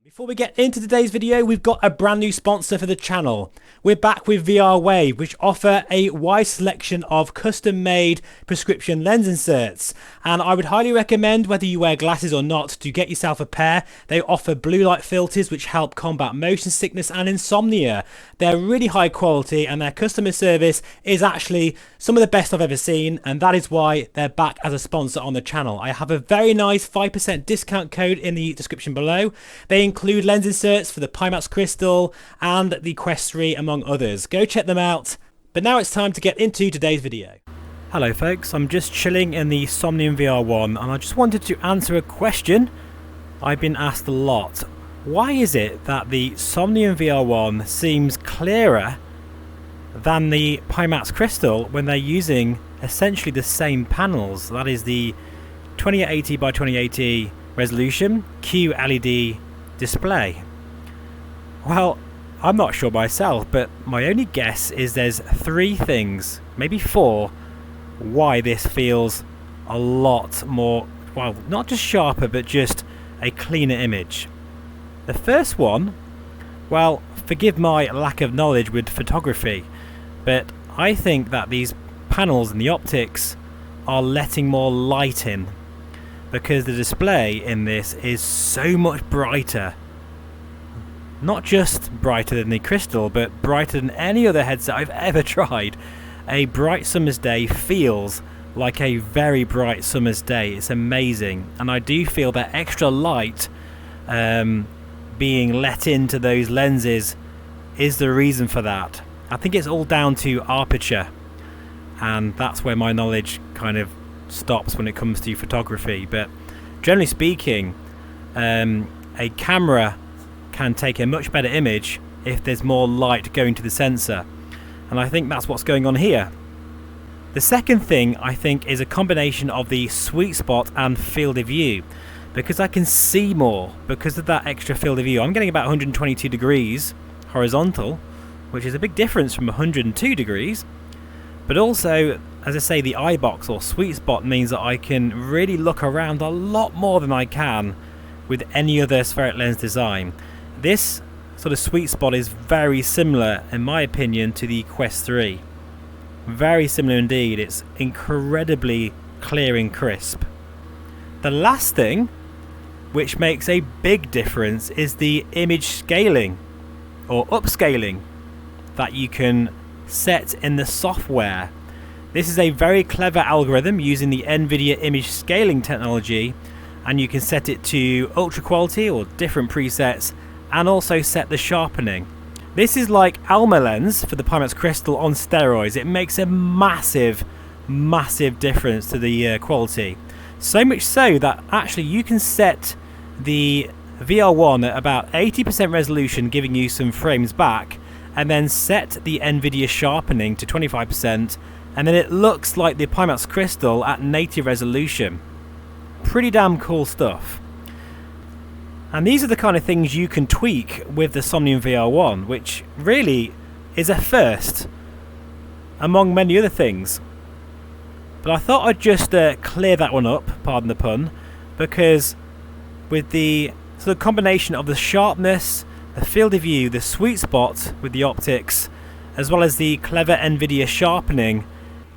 Before we get into today's video, we've got a brand new sponsor for the channel. We're back with VR Wave, which offer a wide selection of custom-made prescription lens inserts. And I would highly recommend, whether you wear glasses or not, to get yourself a pair. They offer blue light filters which help combat motion sickness and insomnia. They're really high quality and their customer service is actually some of the best I've ever seen, and that is why they're back as a sponsor on the channel. I have a very nice 5% discount code in the description below. They include lens inserts for the Pimax Crystal and the Quest 3, among others. Go check them out. But now it's time to get into today's video. Hello folks, I'm just chilling in the Somnium VR1 and I just wanted to answer a question I've been asked a lot. Why is it that the Somnium VR1 seems clearer than the Pimax Crystal when they're using essentially the same panels? That is the 2880 by 2080 resolution QLED display. Well, I'm not sure myself, but my only guess is there's three things, maybe four, why this feels a lot more, well, not just sharper, but just a cleaner image. The first one, well, forgive my lack of knowledge with photography, but I think that these panels and the optics are letting more light in, because the display in this is so much brighter. Not just brighter than the Crystal, but brighter than any other headset I've ever tried. A bright summer's day feels like a very bright summer's day. It's amazing, and I do feel that extra light being let into those lenses is the reason for that. I think it's all down to aperture, and that's where my knowledge kind of stops when it comes to photography. But generally speaking, a camera can take a much better image if there's more light going to the sensor, and I think that's what's going on here. The second thing I think is a combination of the sweet spot and field of view, because I can see more because of that extra field of view. I'm getting about 122 degrees horizontal, which is a big difference from 102 degrees, but also, as I say, the eye box or sweet spot means that I can really look around a lot more than I can with any other spheric lens design. This sort of sweet spot is very similar, in my opinion, to the Quest 3. Very similar indeed. It's incredibly clear and crisp. The last thing, which makes a big difference, is the image scaling or upscaling that you can set in the software. This is a very clever algorithm using the NVIDIA image scaling technology, and you can set it to ultra quality or different presets, and also set the sharpening. This is like Alma lens for the Pimax Crystal on steroids. It makes a massive difference to the quality. So much so that actually you can set the VR1 at about 80% resolution, giving you some frames back, and then set the NVIDIA sharpening to 25%, and then it looks like the Pimax Crystal at native resolution. Pretty damn cool stuff. And these are the kind of things you can tweak with the Somnium VR1, which really is a first among many other things. But I thought I'd just clear that one up, pardon the pun, because with the sort of combination of the sharpness, the field of view, the sweet spot with the optics, as well as the clever NVIDIA sharpening,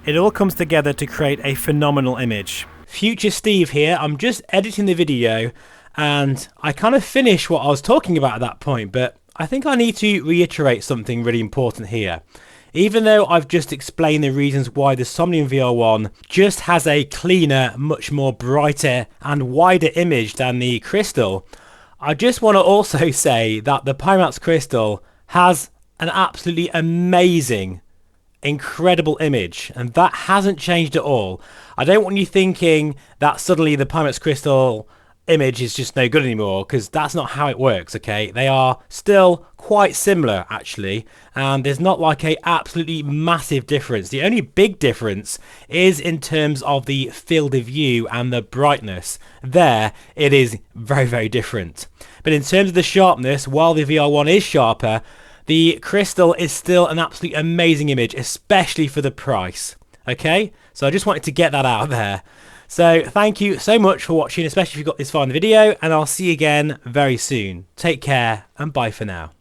it all comes together to create a phenomenal image. Future Steve here. I'm just editing the video and I kind of finished what I was talking about at that point, but I think I need to reiterate something really important here. Even though I've just explained the reasons why the Somnium VR1 just has a cleaner, much more brighter and wider image than the Crystal, I just want to also say that the Pimax Crystal has an absolutely amazing, incredible image, and that hasn't changed at all. I don't want you thinking that suddenly the Pimax Crystal image is just no good anymore, because that's not how it works. Okay, they are still quite similar actually, and there's not like a absolutely massive difference. The only big difference is in terms of the field of view and the brightness. There it is very different, but in terms of the sharpness, while the VR1 is sharper, the Crystal is still an absolutely amazing image, especially for the price. Okay, so I just wanted to get that out there. So thank you so much for watching, especially if you got this far in the video, and I'll see you again very soon. Take care and bye for now.